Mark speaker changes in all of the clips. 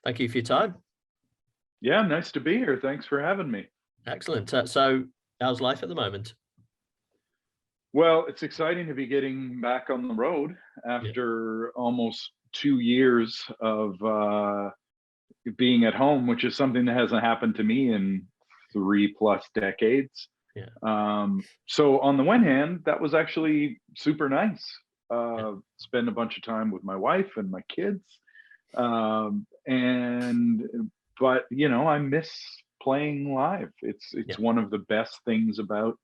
Speaker 1: Thank you for your time.
Speaker 2: Yeah, nice to be here. Thanks for having me.
Speaker 1: Excellent. So how's life at the moment?
Speaker 2: Well, it's exciting to be getting back on the road
Speaker 1: Yeah.
Speaker 2: after almost 2 years of being at home, which is something that hasn't happened to me in 3+ decades.
Speaker 1: Yeah.
Speaker 2: So on the one hand, that was actually super nice.
Speaker 1: Yeah.
Speaker 2: Spend a bunch of time with my wife and my kids. And but I miss playing live. It's
Speaker 1: Yeah.
Speaker 2: one of the best things about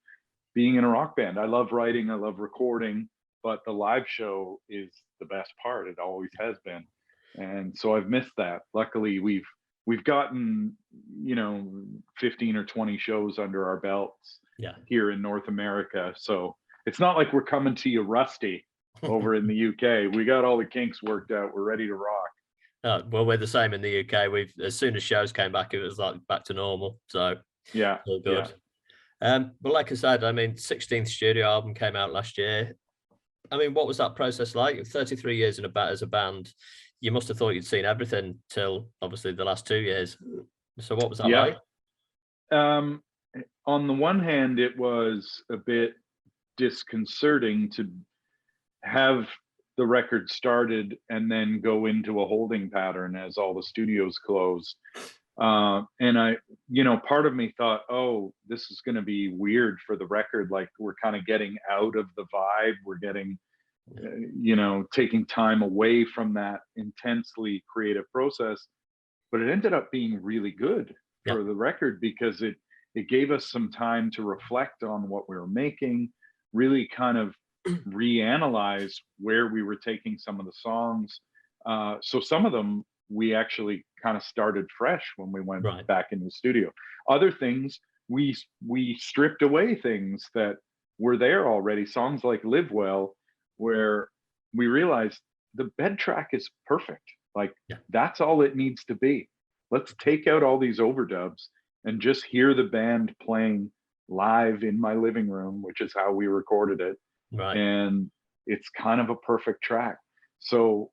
Speaker 2: being in a rock band. I love writing, I love recording, but the live show is the best part. It always has been. And so I've missed that. Luckily, we've gotten, 15 or 20 shows under our belts
Speaker 1: Yeah.
Speaker 2: here in North America. So it's not like we're coming to you rusty over in the UK. We got all the kinks worked out. We're ready to rock.
Speaker 1: Well, we're the same in the UK. As soon as shows came back, it was like back to normal. So
Speaker 2: Yeah.
Speaker 1: all good. But like I said, I mean, 16th studio album came out last year. I mean, what was that process like? 33 years as a band, you must have thought you'd seen everything till obviously the last 2 years. So what was that like?
Speaker 2: On the one hand, it was a bit disconcerting to have the record started and then go into a holding pattern as all the studios closed. And part of me thought, oh, this is going to be weird for the record. Like we're kind of getting out of the vibe. We're getting, taking time away from that intensely creative process. But it ended up being really good for the record because it gave us some time to reflect on what we were making, really kind of reanalyze where we were taking some of the songs. So some of them we actually kind of started fresh when we went back in the studio. Other things we stripped away things that were there already. Songs like Live Well, where we realized the bed track is perfect. Like that's all it needs to be. Let's take out all these overdubs and just hear the band playing live in my living room, which is how we recorded it. And it's kind of a perfect track. So,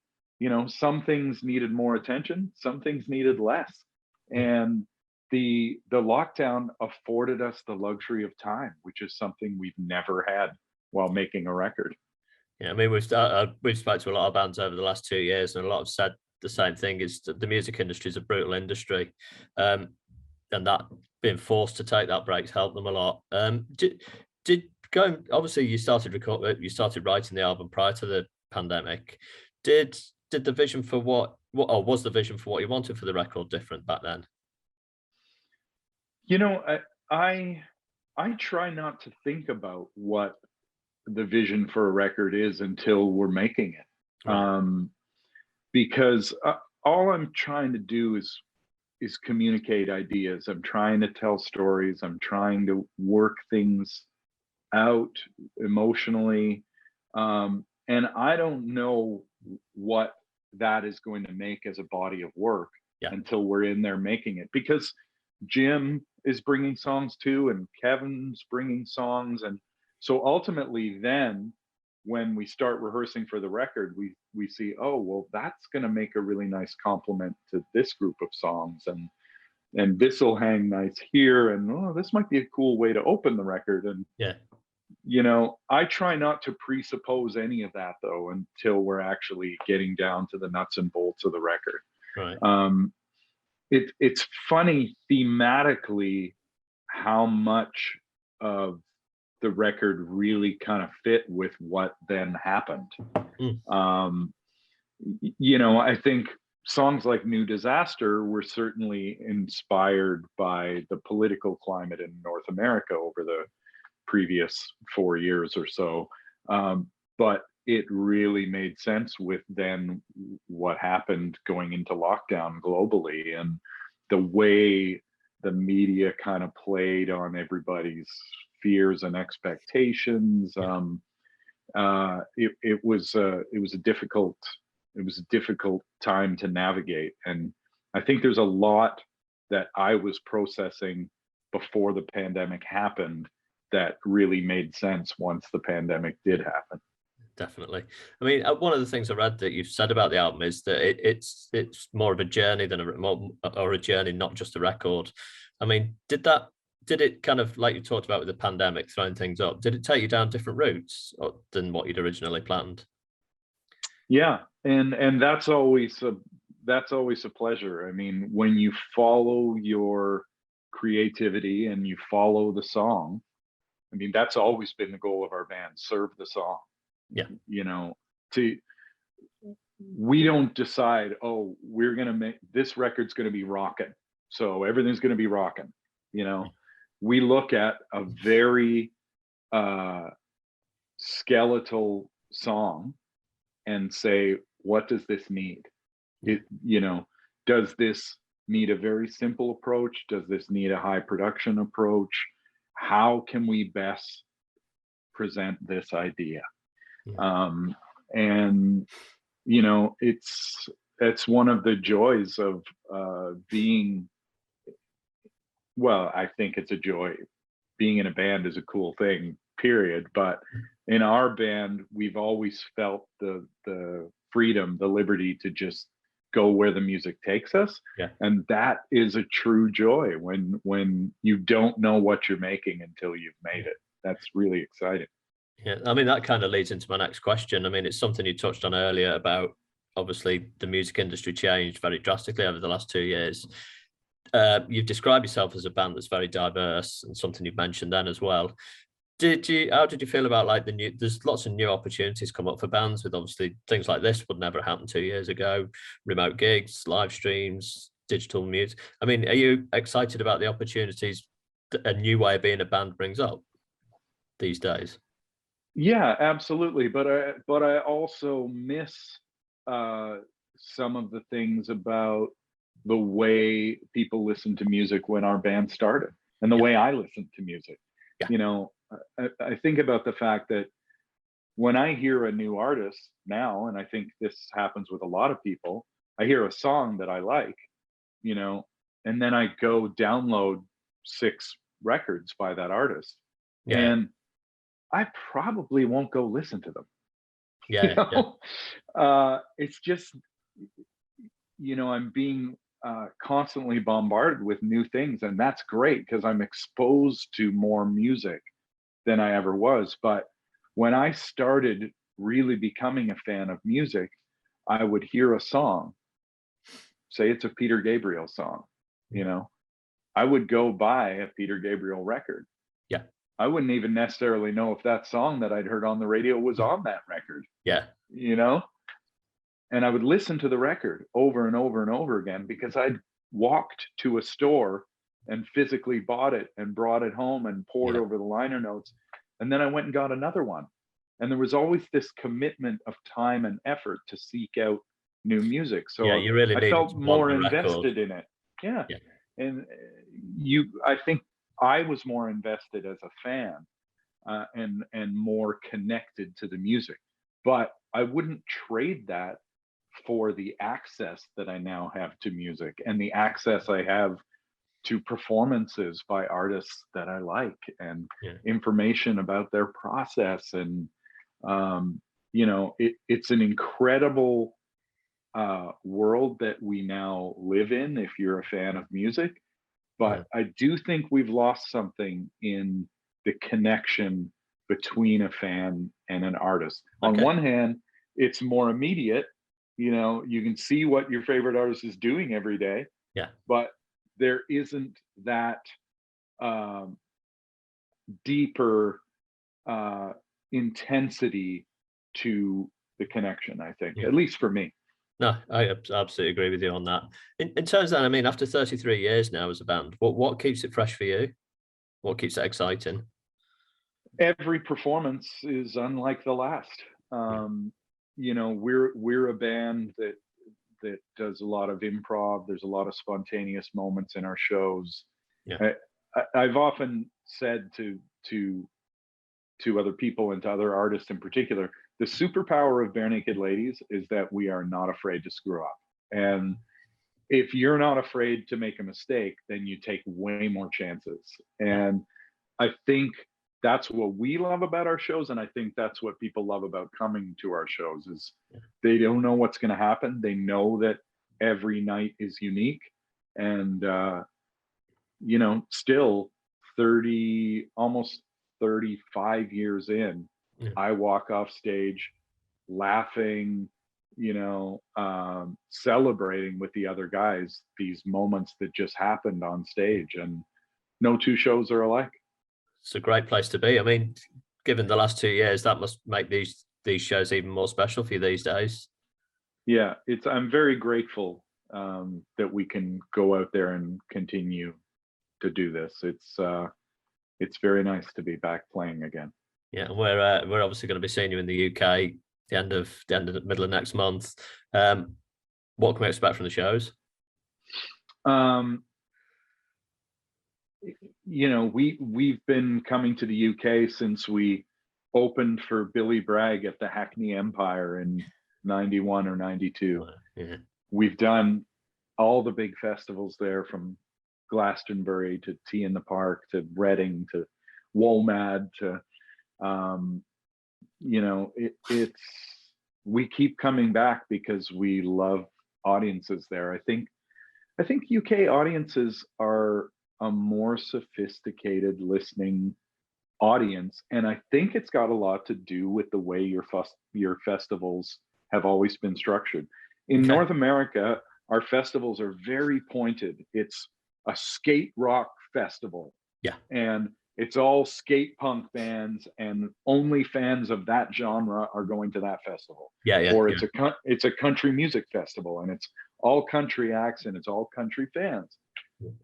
Speaker 2: some things needed more attention, some things needed less. And the lockdown afforded us the luxury of time, which is something we've never had while making a record.
Speaker 1: Yeah, I mean, we've spoken to a lot of bands over the last 2 years, and a lot have said the same thing: is that the music industry is a brutal industry, and that being forced to take that break's helped them a lot. Obviously, you started writing the album prior to the pandemic. Did the vision for what was the vision for what you wanted for the record different back then?
Speaker 2: I try not to think about what the vision for a record is until we're making it, because all I'm trying to do is communicate ideas. I'm trying to tell stories. I'm trying to work things out emotionally, and I don't know what that is going to make as a body of work until we're in there making it, because Jim is bringing songs too, and Kevin's bringing songs, and so ultimately then when we start rehearsing for the record, we see, oh well, that's going to make a really nice complement to this group of songs, and this will hang nice here, and oh, this might be a cool way to open the record. And I try not to presuppose any of that though until we're actually getting down to the nuts and bolts of the record. It's funny thematically how much of the record really kind of fit with what then happened. I think songs like New Disaster were certainly inspired by the political climate in North America over the previous 4 years or so. But it really made sense with then what happened going into lockdown globally, and the way the media kind of played on everybody's fears and expectations. It was a difficult time to navigate, and I think there's a lot that I was processing before the pandemic happened that really made sense once the pandemic did happen.
Speaker 1: Definitely. I mean, one of the things I read that you've said about the album is that it's more of a journey than or a journey, not just a record. I mean, did it kind of, like you talked about with the pandemic throwing things up, did it take you down different routes than what you'd originally planned?
Speaker 2: Yeah, and that's always a pleasure. I mean, when you follow your creativity and you follow the song, I mean, that's always been the goal of our band, serve the song.
Speaker 1: Yeah.
Speaker 2: You know, to we don't decide, oh, we're gonna make this record's gonna be rocking, so everything's gonna be rocking. You know, we look at a very uh skeletal song and say, what does this need? It, does this need a very simple approach? Does this need a high production approach? How can we best present this idea?
Speaker 1: Yeah.
Speaker 2: And it's one of the joys of being. Well, I think it's a joy. Being in a band is a cool thing, period. But in our band, we've always felt the freedom, the liberty to just go where the music takes us.
Speaker 1: Yeah.
Speaker 2: And that is a true joy when you don't know what you're making until you've made it. That's really exciting.
Speaker 1: Yeah, I mean, that kind of leads into my next question. I mean, it's something you touched on earlier about, obviously the music industry changed very drastically over the last 2 years. You've described yourself as a band that's very diverse, and something you've mentioned then as well. How did you feel about like there's lots of new opportunities come up for bands, with obviously things like this would never happen 2 years ago, remote gigs, live streams, digital music. I mean, are you excited about the opportunities that a new way of being a band brings up these days?
Speaker 2: Yeah, absolutely. But I also miss some of the things about the way people listen to music when our band started, and the
Speaker 1: Yeah.
Speaker 2: way I listened to music.
Speaker 1: Yeah.
Speaker 2: I think about the fact that when I hear a new artist now, and I think this happens with a lot of people, I hear a song that I like, you know, and then I go download 6 records by that artist,
Speaker 1: Yeah.
Speaker 2: and I probably won't go listen to them. You
Speaker 1: Yeah. Yeah.
Speaker 2: know, it's just, I'm being constantly bombarded with new things, and that's great because I'm exposed to more music than I ever was. But when I started really becoming a fan of music, I would hear a song, say it's a Peter Gabriel song, you know, I would go buy a Peter Gabriel record.
Speaker 1: Yeah.
Speaker 2: I wouldn't even necessarily know if that song that I'd heard on the radio was on that record,
Speaker 1: Yeah.
Speaker 2: you know? And I would listen to the record over and over and over again because I'd walked to a store and physically bought it and brought it home and poured
Speaker 1: Yeah.
Speaker 2: over the liner notes. And then I went and got another one. And there was always this commitment of time and effort to seek out new music.
Speaker 1: Yeah.
Speaker 2: So
Speaker 1: You really
Speaker 2: I
Speaker 1: needed
Speaker 2: felt
Speaker 1: to want
Speaker 2: more
Speaker 1: the record.
Speaker 2: invested in it. Yeah.
Speaker 1: Yeah.
Speaker 2: And I think I was more invested as a fan, and more connected to the music. But I wouldn't trade that for the access that I now have to music and the access I have to performances by artists that I like, and
Speaker 1: Yeah.
Speaker 2: information about their process. And it's an incredible world that we now live in if you're a fan of music.
Speaker 1: Yeah.
Speaker 2: But I do think we've lost something in the connection between a fan and an artist. On
Speaker 1: Okay.
Speaker 2: one hand, it's more immediate. You can see what your favorite artist is doing every day,
Speaker 1: Yeah.
Speaker 2: but there isn't that um, deeper intensity to the connection, I think,
Speaker 1: Yeah.
Speaker 2: at least for me.
Speaker 1: No, I absolutely agree with you on that. In terms of that, I mean, after 33 years now as a band, what keeps it fresh for you? What keeps it exciting?
Speaker 2: Every performance is unlike the last.
Speaker 1: Yeah.
Speaker 2: We're a band that does a lot of improv. There's a lot of spontaneous moments in our shows.
Speaker 1: Yeah.
Speaker 2: I've often said to other people and to other artists in particular, the superpower of Barenaked Ladies is that we are not afraid to screw up. And if you're not afraid to make a mistake, then you take way more chances. And I think that's what we love about our shows, and I think that's what people love about coming to our shows is they don't know what's going to happen. They know that every night is unique, and you know, still 30, almost 35 years in, I walk off stage laughing, you know, celebrating with the other guys these moments that just happened on stage, and no two shows are alike.
Speaker 1: It's a great place to be. I mean, given the last 2 years, that must make these shows even more special for you these days.
Speaker 2: Yeah, I'm very grateful that we can go out there and continue to do this. It's very nice to be back playing again.
Speaker 1: Yeah, and we're obviously going to be seeing you in the UK the end of the middle of next month. What can we expect from the shows?
Speaker 2: You know, we've been coming to the UK since we opened for Billy Bragg at the Hackney Empire in 91 or 92.
Speaker 1: Yeah.
Speaker 2: We've done all the big festivals there, from Glastonbury to Tea in the Park to Reading to WOMAD to you know, it's we keep coming back because we love audiences there. I think UK audiences are a more sophisticated listening audience, and I think it's got a lot to do with the way your festivals have always been structured. In North America, our festivals are very pointed. It's a skate rock festival.
Speaker 1: Yeah.
Speaker 2: And it's all skate punk bands, and only fans of that genre are going to that festival.
Speaker 1: Yeah.
Speaker 2: Or it's a country music festival, and it's all country acts and it's all country fans.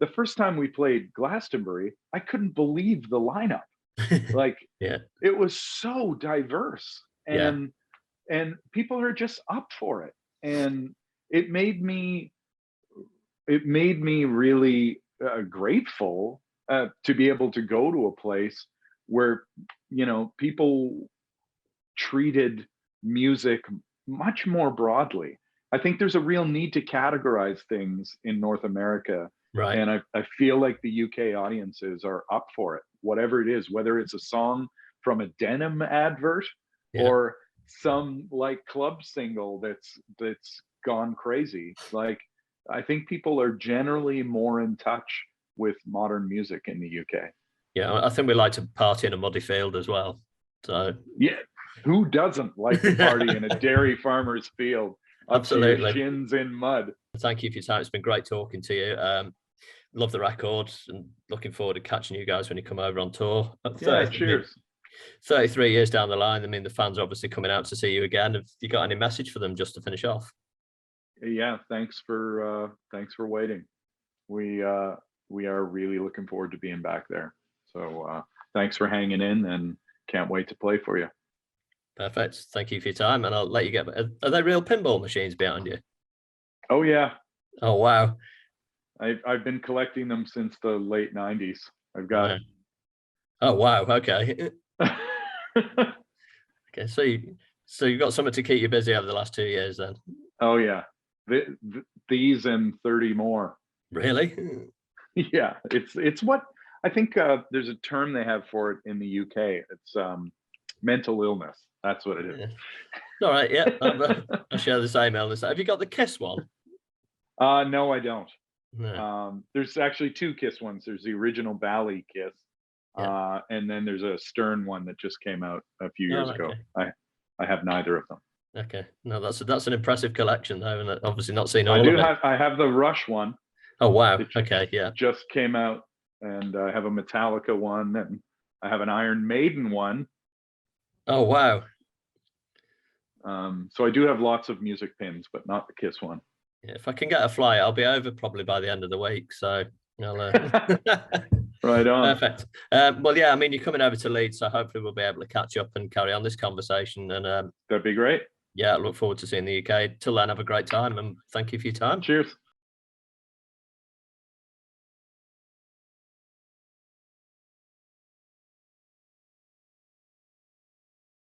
Speaker 2: The first time we played Glastonbury, I couldn't believe the lineup. Like, it was so diverse, and people are just up for it, and it made me really grateful to be able to go to a place where, you know, people treated music much more broadly. I think there's a real need to categorize things in North America.
Speaker 1: Right.
Speaker 2: And I feel like the UK audiences are up for it, whatever it is, whether it's a song from a denim advert or some like club single that's gone crazy. Like, I think people are generally more in touch with modern music in the UK.
Speaker 1: Yeah, I think we like to party in a muddy field as well. So
Speaker 2: yeah, who doesn't like to party in a dairy farmer's field?
Speaker 1: Absolutely.
Speaker 2: To your shins in mud.
Speaker 1: Thank you for your time. It's been great talking to you. Love the record, and looking forward to catching you guys when you come over on tour.
Speaker 2: Cheers.
Speaker 1: 33 years down the line, I mean, the fans are obviously coming out to see you again. Have you got any message for them just to finish off?
Speaker 2: Yeah, thanks for waiting. We are really looking forward to being back there. So thanks for hanging in, and can't wait to play for you.
Speaker 1: Perfect. Thank you for your time, and I'll let you get. Are they real pinball machines behind you?
Speaker 2: Oh yeah.
Speaker 1: Oh wow.
Speaker 2: I've been collecting them since the late 90s. I've got.
Speaker 1: Oh wow. Okay. Okay. So you've got something to keep you busy over the last 2 years then. Oh
Speaker 2: yeah. These and 30 more.
Speaker 1: Really?
Speaker 2: Yeah. It's what I think. There's a term they have for it in the UK. It's mental illness. That's what it is.
Speaker 1: Yeah. All right. Yeah. I share the same illness. Have you got the Kiss one?
Speaker 2: No, I don't.
Speaker 1: No.
Speaker 2: There's actually two Kiss ones. There's the original Bally Kiss, and then there's a Stern one that just came out a few years ago. I have neither of them.
Speaker 1: Okay. No, that's an impressive collection though, and obviously not seen all of it.
Speaker 2: I have the Rush one.
Speaker 1: Oh wow. Okay. Yeah.
Speaker 2: Just came out, and I have a Metallica one, and I have an Iron Maiden one.
Speaker 1: Oh wow.
Speaker 2: So I do have lots of music pins, but not the Kiss one.
Speaker 1: Yeah, if I can get a flight, I'll be over probably by the end of the week. So I'll,
Speaker 2: right on.
Speaker 1: Perfect. Well, yeah, I mean, you're coming over to Leeds, so hopefully we'll be able to catch up and carry on this conversation. And
Speaker 2: that'd be great.
Speaker 1: Yeah, I look forward to seeing the UK. Till then, have a great time, and thank you for your time.
Speaker 2: Cheers.